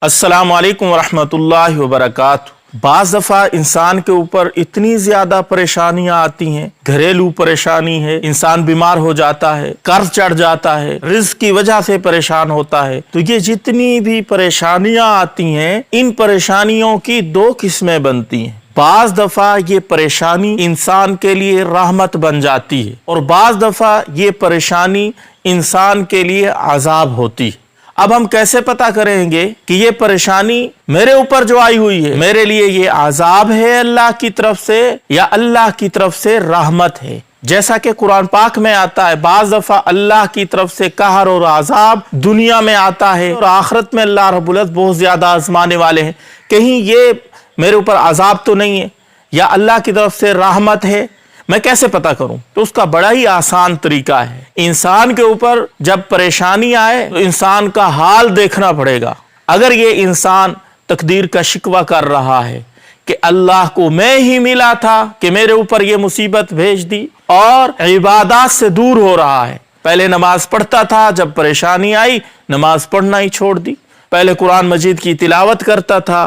अस्सलामु अलैकुम वरहमतुल्लाहि वबरकातुहू। बाज़ दफ़ा इंसान के ऊपर इतनी ज़्यादा परेशानियां आती हैं, घरेलू परेशानी है, इंसान बीमार हो जाता है, कर्ज चढ़ जाता है, रिज़्क़ की वजह से परेशान होता है। तो ये जितनी भी परेशानियां आती हैं, इन परेशानियों की दो किस्में बनती हैं। बाज़ दफ़ा ये परेशानी इंसान के लिए रहमत बन जाती है और बाज़ दफ़ा ये परेशानी इंसान के लिए अज़ाब होती है। अब हम कैसे पता करेंगे कि ये परेशानी मेरे ऊपर जो आई हुई है, मेरे लिए ये अज़ाब है अल्लाह की तरफ से या अल्लाह की तरफ से रहमत है? जैसा कि कुरान पाक में आता है, बाज़ दफ़ा अल्लाह की तरफ से कहर और अज़ाब दुनिया में आता है और आखिरत में अल्लाह रब्बुल इज़्ज़त बहुत ज़्यादा आज़माने वाले हैं। कहीं ये मेरे ऊपर अज़ाब तो नहीं है या अल्लाह की तरफ से रहमत है, मैं कैसे पता करूं? तो उसका बड़ा ही आसान तरीका है। इंसान के ऊपर जब परेशानी आए तो इंसान का हाल देखना पड़ेगा। अगर ये इंसान तकदीर का शिकवा कर रहा है कि अल्लाह को मैं ही मिला था कि मेरे ऊपर ये मुसीबत भेज दी और इबादत से दूर हो रहा है, पहले नमाज पढ़ता था, जब परेशानी आई नमाज पढ़ना ही छोड़ दी, पहले कुरान मजीद की तिलावत करता था,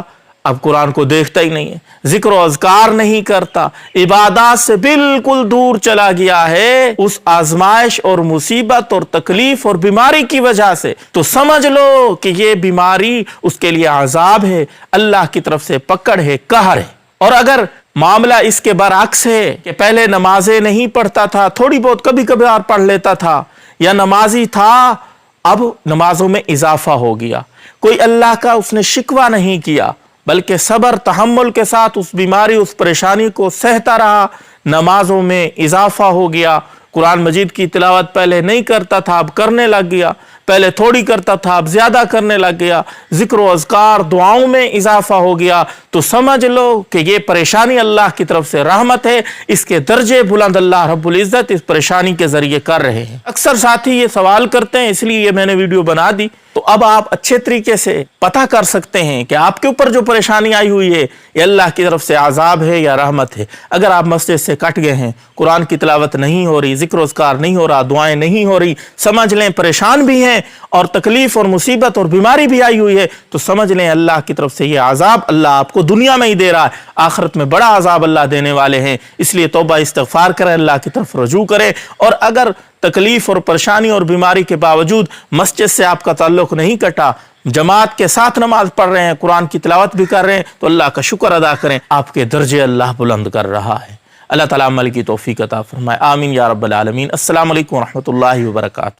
अब कुरान को देखता ही नहीं है, जिक्र और अज़कार नहीं करता, इबादत से बिल्कुल दूर चला गया है उस आजमाइश और मुसीबत और तकलीफ और बीमारी की वजह से, तो समझ लो कि ये बीमारी उसके लिए अज़ाब है, अल्लाह की तरफ से पकड़ है, कहर है। और अगर मामला इसके बरअक्स है कि पहले नमाजें नहीं पढ़ता था, थोड़ी बहुत कभी कभार पढ़ लेता था या नमाजी था, अब नमाजों में इजाफा हो गया, कोई अल्लाह का उसने शिकवा नहीं किया बल्कि सबर तहम्मुल के साथ उस बीमारी उस परेशानी को सहता रहा, नमाजों में इजाफा हो गया, कुरान मजीद की तिलावत पहले नहीं करता था अब करने लग गया, पहले थोड़ी करता था अब ज्यादा करने लग गया, जिक्र और अज़कार दुआओं में इजाफा हो गया, तो समझ लो कि ये परेशानी अल्लाह की तरफ से रहमत है। इसके दर्जे बुलंद अल्लाह रब्बुल इज़्ज़त इस परेशानी के जरिए कर रहे हैं। अक्सर साथी ये सवाल करते हैं, इसलिए ये मैंने वीडियो बना दी। तो अब आप अच्छे तरीके से पता कर सकते हैं कि आपके ऊपर जो परेशानी आई हुई है ये अल्लाह की तरफ से अज़ाब है या रहमत है। अगर आप मस्जिद से कट गए हैं, कुरान की तिलावत नहीं हो रही, जिक्र अज़कार नहीं हो रहा, दुआएं नहीं हो रही, समझ लें परेशान भी हैं और तकलीफ और मुसीबत और बीमारी भी आई हुई है, तो समझ लें अल्लाह की तरफ से ये अज़ाब अल्लाह आपको दुनिया में ही दे रहा है, आखिरत में बड़ा अज़ाब अल्लाह देने वाले हैं। इसलिए तौबा इस्तिग़फ़ार करें, अल्लाह की तरफ रुजू करें। और अगर तकलीफ और परेशानी और बीमारी के बावजूद मस्जिद से आपका ताल्लुक नहीं कटा, जमात के साथ नमाज पढ़ रहे हैं, कुरान की तिलावत भी कर रहे हैं, तो अल्लाह का शुक्र अदा करें, आपके दर्जे अल्लाह बुलंद कर रहा है। अल्लाह ताला अमल की तौफीक अता फरमाए, आमीन या रब्बल आलमीन। अस्सलामु अलैकुम व रहमतुल्लाहि व बरकातुहू।